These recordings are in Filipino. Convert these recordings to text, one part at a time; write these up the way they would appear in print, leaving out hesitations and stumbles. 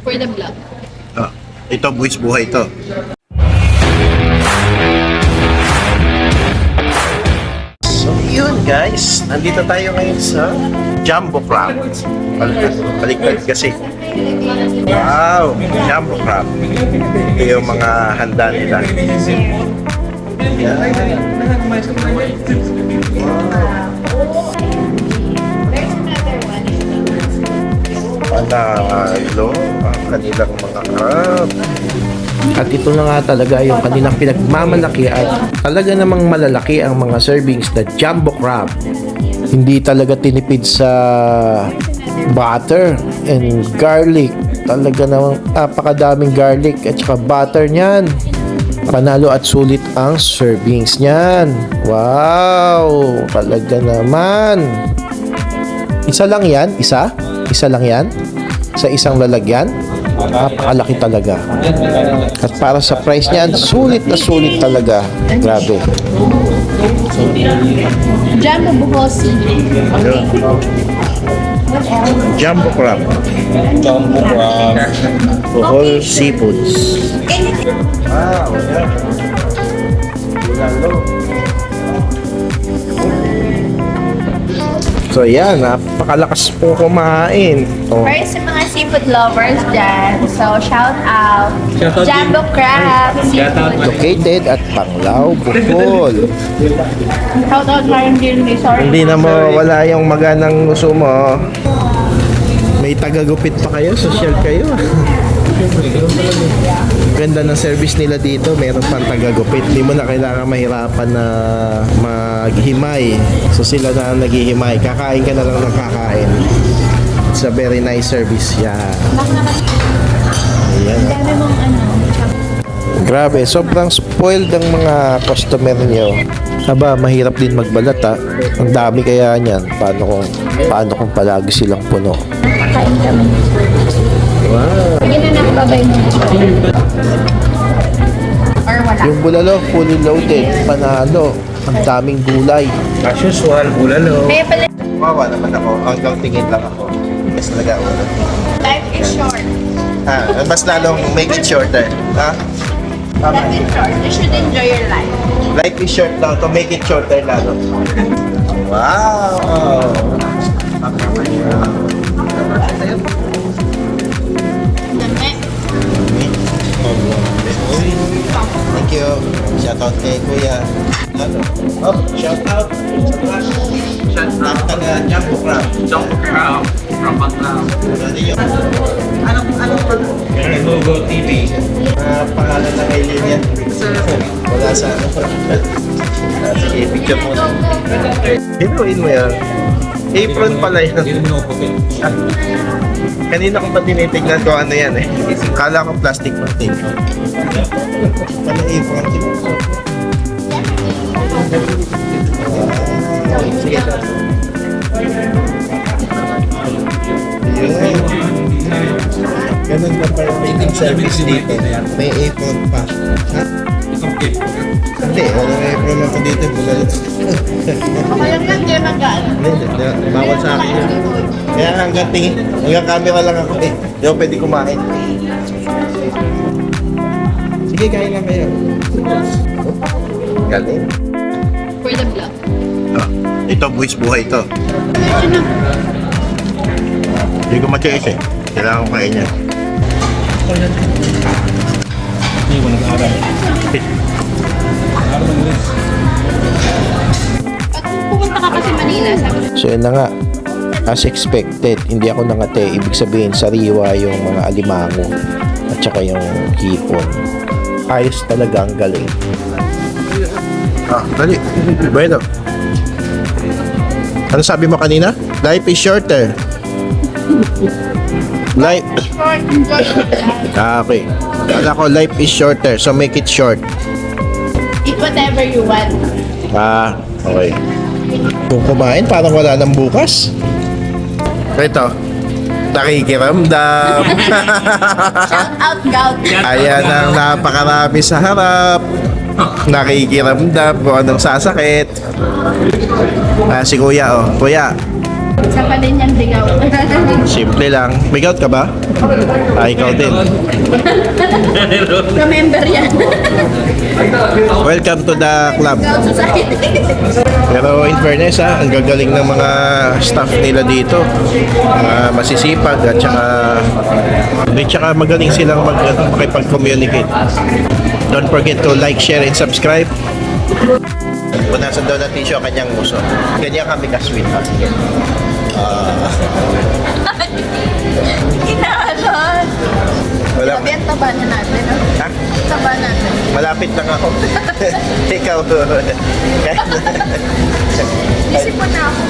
For the vlog. Ah, ito, buwis buhay ito. So, yun guys. Nandito tayo ngayon sa Jumbo Crab. Baliktad kasi. Wow! Jumbo Crab. Ito yung mga handa nila. Panalo ang kanilang mga crab. At ito na nga talaga yung kanilang pinagmamalaki at talaga namang malalaki ang mga servings na jumbo crab. Hindi talaga tinipid sa butter and garlic. Talaga namang napakadaming garlic at saka butter niyan. Panalo at sulit ang servings niyan. Wow! Talaga naman. Isa lang yan? Isa? Isa lang yan? Sa isang lalagyan? Napakalaki talaga. At para sa price niyan, sulit na sulit talaga. Grabe. Jumbo Buhosi. Jumbo crab. Jumbo crab. Bohol Seafoods. Wow, yeah. So yan, napakalakas po kumain. Oh. Para sa mga seafood lovers dyan, so shout out. Jumbo Crab Seafood. Located at Panglao, Bohol. Shout out Karen Dirney. Sorry. Hindi na mo wala yung maganang gusto mo. May tagagupit pa kayo, social kayo. Ganda ng service nila dito, meron pang tagagupit. Hindi mo na kailangan mahirapan na maghimay. So sila na ang naghihimay. Kakain ka na lang ng kakain. It's a very nice service. Yeah. Ayan. Dami mong ano. Grabe, sobrang spoiled ang mga customer niyo. Aba, mahirap din magbalat ha. Ang dami kaya niyan. Paano kung palagi silang puno? Kain kami. Wow. Sige na nakababay mo. Or wala. Yung bulalo, fully loaded. Panalo. Ang daming gulay. As usual, bulalo. Kaya pala, Wawa naman ako. Hanggang tingin lang ako. Yes, talaga ako. life is short. Mas lalong make it shorter. Ha? Life is short. You should enjoy your life. Life is short daw to make it shorter lalo. Wow! Dami. Thank you. Shout out kay Kuya. Ano? Oh, shout out. Shout out taga Jumbo Crab. Jumbo crab. Rapat na. Ano yun? Anong Logo TV. pangalan ng alien yan? Wala sa ano. Sige, picture mo. Hinuin mo yan. Apron pala yan. Hindi mo puti. Kanina ko pa tinitignan ko ano yan eh. Kala ko plastic pa tape. Pala apron. Sige. Yun. Ganun na pa yung service dito. May apron pa. Ha? Hindi, walang apron ako dito. Bugalit. Alam lang, di mag-ano. Hindi, bawal sa akin yun. Kaya hanggang tingin, hanggang camera lang ako eh. Hindi ako pwede kumain. Sige, kain lang kayo. Galing. For the vlog. Ito, buwis buhay ito. Ano? Hindi ko matiis eh. Kailangan ko kain yan. Hindi ko nag-aaral. Pag pupunta ka kasi Manila, sabi ko, So yun na nga. As expected, hindi ako nangate. Ibig sabihin, sariwa yung mga alimango at saka yung hipon. Ayos talaga, ang galing. Dali. Bueno. Ano sabi mo kanina? Life is shorter. Life. short, enjoy your life. Okay. Kala ko life is shorter, so make it short. Eat whatever you want. Okay. Kung kumain, parang wala nang bukas. Ito. Nakikiramdam. Shout out, Gout. Ayan ang napakarami sa harap. Nakikiramdam kung anong sasakit. Si Kuya, oh. Kuya, Isa pa din yan, digaw. Simple lang. Bigout ka ba? Ikaw din. Remember yan. Welcome to the club. Digaw society. Pero in fairness ang gagaling ng mga staff nila dito. Masisipag at saka magaling silang makipag-communicate. Don't forget to like, share, and subscribe. Punasan daw ng tissue ang kanyang muso. Ganyan kami ka-sweet. Inaalon. Wala. Grabe ang taba na natin. No? Ha? Taba natin. Malapit lang ako. Ikaw. Isipon na ako.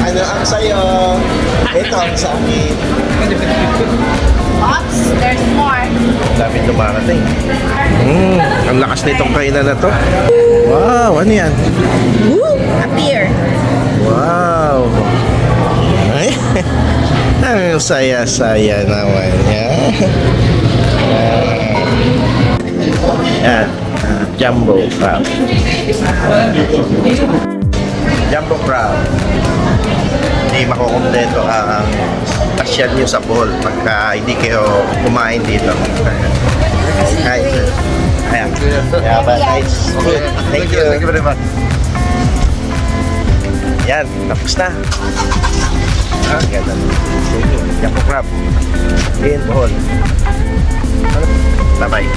Ano ang sayo? Ito ang sa akin. Ops, there's more. Dami dumarating. Ang lakas nitong kainan na to. Wow, ano yan? A beer. Wow. Ay, ang saya-saya naman yan. Yan. Jumbo crab. Jumbo crab. Hindi makukumpleto ang pasyal nyo sa Bohol pagka hindi kayo kumain dito. Hi. Ayan. Yeah, but nice. Thank you. Thank you very much. Yan, tapos na. Ganda. Jumbo crab. In Bohol. Bye-bye.